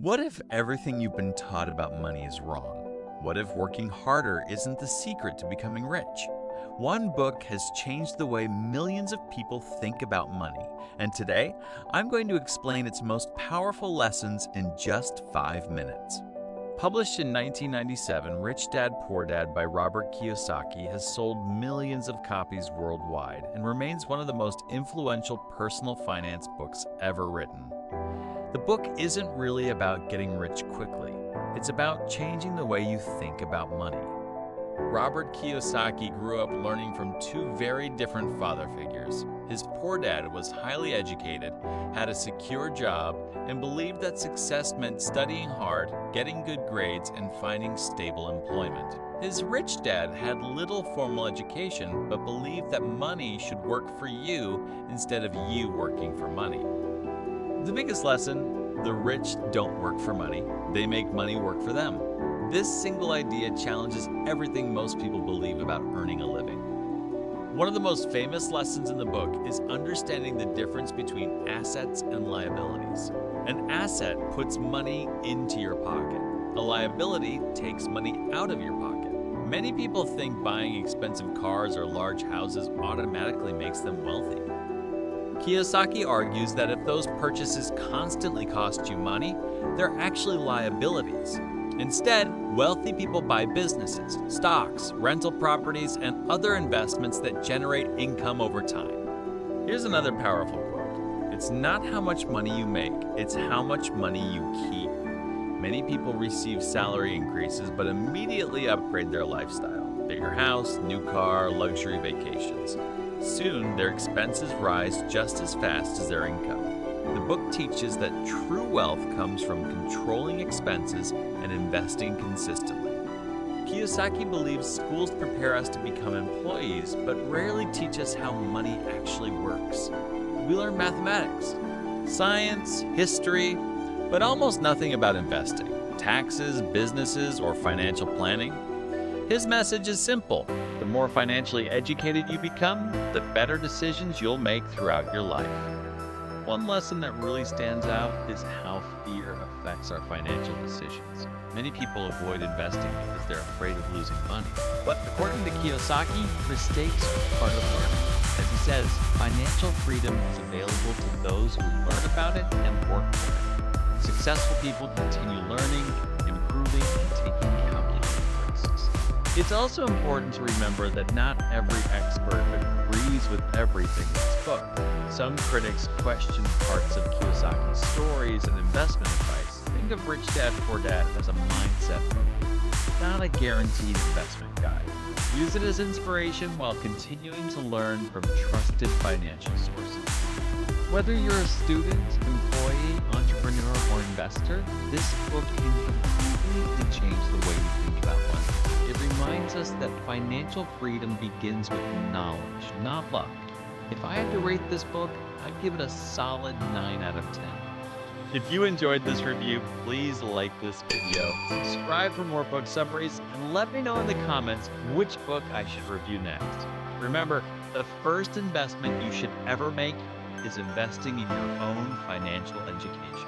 What if everything you've been taught about money is wrong? What if working harder isn't the secret to becoming rich? One book has changed the way millions of people think about money, and today I'm going to explain its most powerful lessons in just 5 minutes. Published in 1997, Rich Dad Poor Dad by Robert Kiyosaki has sold millions of copies worldwide and remains one of the most influential personal finance books ever written. The book isn't really about getting rich quickly. It's about changing the way you think about money. Robert Kiyosaki grew up learning from two very different father figures. His poor dad was highly educated, had a secure job, and believed that success meant studying hard, getting good grades, and finding stable employment. His rich dad had little formal education, but believed that money should work for you instead of you working for money. The biggest lesson: the rich don't work for money, they make money work for them. This single idea challenges everything most people believe about earning a living. One of the most famous lessons in the book is understanding the difference between assets and liabilities. An asset puts money into your pocket. A liability takes money out of your pocket. Many people think buying expensive cars or large houses automatically makes them wealthy. Kiyosaki argues that if those purchases constantly cost you money, they're actually liabilities. Instead, wealthy people buy businesses, stocks, rental properties, and other investments that generate income over time. Here's another powerful quote: "It's not how much money you make, it's how much money you keep." Many people receive salary increases but immediately upgrade their lifestyle. Bigger house, new car, luxury vacations. Soon, their expenses rise just as fast as their income. The book teaches that true wealth comes from controlling expenses and investing consistently. Kiyosaki believes schools prepare us to become employees, but rarely teach us how money actually works. We learn mathematics, science, history, but almost nothing about investing, taxes, businesses, or financial planning. His message is simple: the more financially educated you become, the better decisions you'll make throughout your life. One lesson that really stands out is how fear affects our financial decisions. Many people avoid investing because they're afraid of losing money. But according to Kiyosaki, mistakes are part of learning. As he says, financial freedom is available to those who learn about it and work for it. Successful people continue learning, improving, and taking calculated risks. It's also important to remember that not every expert agrees with everything in this book. Some critics question parts of Kiyosaki's stories and investment advice. Think of Rich Dad Poor Dad as a mindset book, not a guaranteed investment guide. Use it as inspiration while continuing to learn from trusted financial sources. Whether you're a student, employee, entrepreneur, or investor, this book can completely change the way you think about money. It reminds us that financial freedom begins with knowledge, not luck. If I had to rate this book, I'd give it a solid 9 out of 10. If you enjoyed this review, please like this video, subscribe for more book summaries, and let me know in the comments which book I should review next. Remember, the first investment you should ever make is investing in your own financial education.